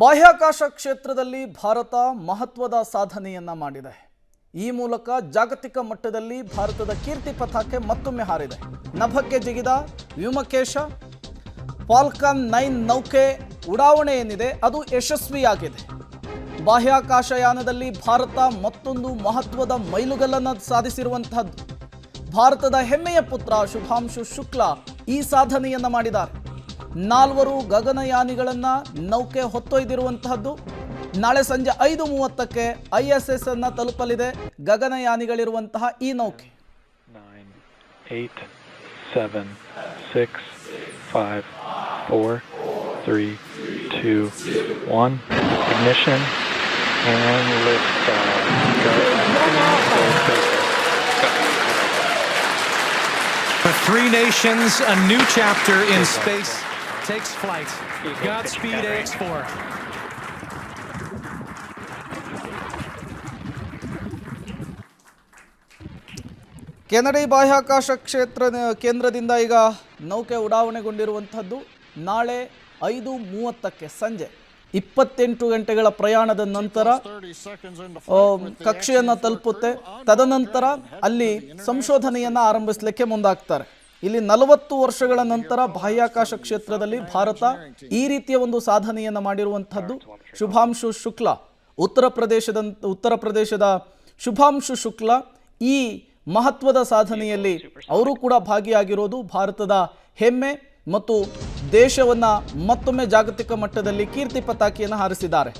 ಬಾಹ್ಯಾಕಾಶ ಕ್ಷೇತ್ರದಲ್ಲಿ ಭಾರತ ಮಹತ್ವದ ಸಾಧನೆಯನ್ನ ಮಾಡಿದೆ. ಈ ಮೂಲಕ ಜಾಗತಿಕ ಮಟ್ಟದಲ್ಲಿ ಭಾರತದ ಕೀರ್ತಿ ಪತಾಕೆ ಮತ್ತೊಮ್ಮೆ ಹಾರಿದೆ. ನಭಕ್ಕೆ ಜಿಗಿದ ವ್ಯೋಮಕೇಶ ಫಾಲ್ಕನ್ 9 ನೌಕೆ ಉಡಾವಣೆ ಏನಿದೆ ಅದು ಯಶಸ್ವಿಯಾಗಿದೆ. ಬಾಹ್ಯಾಕಾಶಯಾನದಲ್ಲಿ ಭಾರತ ಮತ್ತೊಂದು ಮಹತ್ವದ ಮೈಲುಗಲ್ಲನ್ನು ಸಾಧಿಸಿರುವಂತಹದ್ದು. ಭಾರತದ ಹೆಮ್ಮೆಯ ಪುತ್ರ ಶುಭಾಂಶು ಶುಕ್ಲಾ ಈ ಸಾಧನೆಯನ್ನ ಮಾಡಿದ್ದಾರೆ. 4 ಗಗನಯಾನಿಗಳನ್ನು ನೌಕೆ ಹೊತ್ತೊಯ್ದಿರುವಂತಹದ್ದು. ನಾಳೆ ಸಂಜೆ 5:30ಕ್ಕೆ ISS ಅನ್ನು ತಲುಪಲಿದೆ ಗಗನಯಾನಿಗಳಿರುವಂತಹ ಈ ನೌಕೆ. 9, 8, 7, 6, 5, 4, 3, 2, 1. Ignition and liftoff. For 3 nations, a new chapter in space takes flight. Godspeed, AX4. Kennedy ಬಾಹ್ಯಾಕಾಶ ಕೇಂದ್ರದಿಂದ ಈಗ ನೌಕೆ ಉಡಾವಣೆಗೊಂಡಿರುವಂಥದ್ದು. ನಾಳೆ 5:30ಕ್ಕೆ ಸಂಜೆ 28 ಗಂಟೆಗಳ ಪ್ರಯಾಣದ ನಂತರ ಕಕ್ಷೆಯನ್ನು ತಲುಪುತ್ತೆ. ತದನಂತರ ಅಲ್ಲಿ ಸಂಶೋಧನೆಯನ್ನು ಆರಂಭಿಸಲಿಕ್ಕೆ ಮುಂದಾಗ್ತಾರೆ. ಇಲ್ಲಿ 40 ವರ್ಷಗಳ ನಂತರ ಬಾಹ್ಯಾಕಾಶ ಕ್ಷೇತ್ರದಲ್ಲಿ ಭಾರತ ಈ ರೀತಿಯ ಒಂದು ಸಾಧನೆಯನ್ನು ಮಾಡಿರುವಂಥದ್ದು. ಶುಭಾಂಶು ಶುಕ್ಲಾ ಉತ್ತರ ಪ್ರದೇಶದ ಶುಭಾಂಶು ಶುಕ್ಲಾ ಈ ಮಹತ್ವದ ಸಾಧನೆಯಲ್ಲಿ ಅವರು ಕೂಡ ಭಾಗಿಯಾಗಿರೋದು ಭಾರತದ ಹೆಮ್ಮೆ ಮತ್ತು ದೇಶವನ್ನು ಮತ್ತೊಮ್ಮೆ ಜಾಗತಿಕ ಮಟ್ಟದಲ್ಲಿ ಕೀರ್ತಿ ಪತಾಕೆಯನ್ನು ಹಾರಿಸಿದ್ದಾರೆ.